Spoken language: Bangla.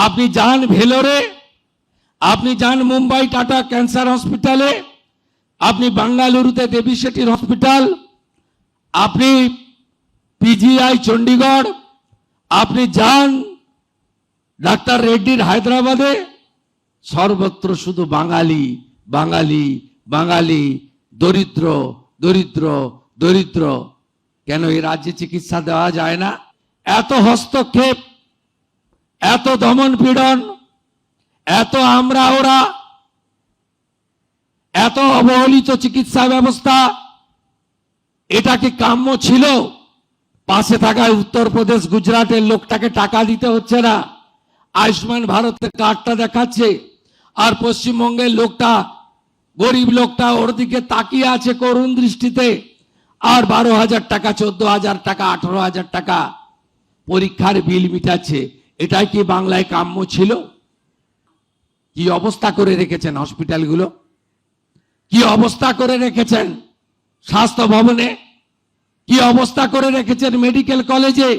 আপনি যান ভেলোরে, আপনি যান মুম্বাই টাটা ক্যান্সার হসপিটালে, আপনি বাঙ্গালুরুতে দেবী শেঠির হসপিটাল, আপনি পিজিআই চণ্ডীগড়, আপনি যান ডাক্তার রেড্ডির হায়দ্রাবাদে, সর্বত্র শুধু বাঙালি বাঙালি বাঙালি, দরিদ্র দরিদ্র দরিদ্র। কেন এই রাজ্যে চিকিৎসা দেওয়া যায় না? এত হস্তক্ষেপ, এত দমন পীড়ন, এত আমরা ওরা, এত অবহেলিত চিকিৎসা ব্যবস্থা, এটা কি কাম্য ছিল? পাশে থাকা উত্তরপ্রদেশ গুজরাটের লোকটাকে টাকা দিতে হচ্ছে না, আয়ুষ্মান ভারতের কার্ডটা দেখাচ্ছে, আর পশ্চিমবঙ্গের লোকটা, গরিব লোকটা ওর দিকে তাকিয়ে আছে করুণ দৃষ্টিতে, আর 12,000 টাকা, 14,000 টাকা, 18,000 টাকা পরীক্ষার বিল মিটাচ্ছে। এটাই কি বাংলায় কাম্য ছিল? কি অবস্থা করে রেখেছেন হসপিটালগুলো, কি অবস্থা করে রেখেছেন স্বাস্থ্য ভবনে, কি অবস্থা করে রেখেছেন মেডিকেল কলেজে।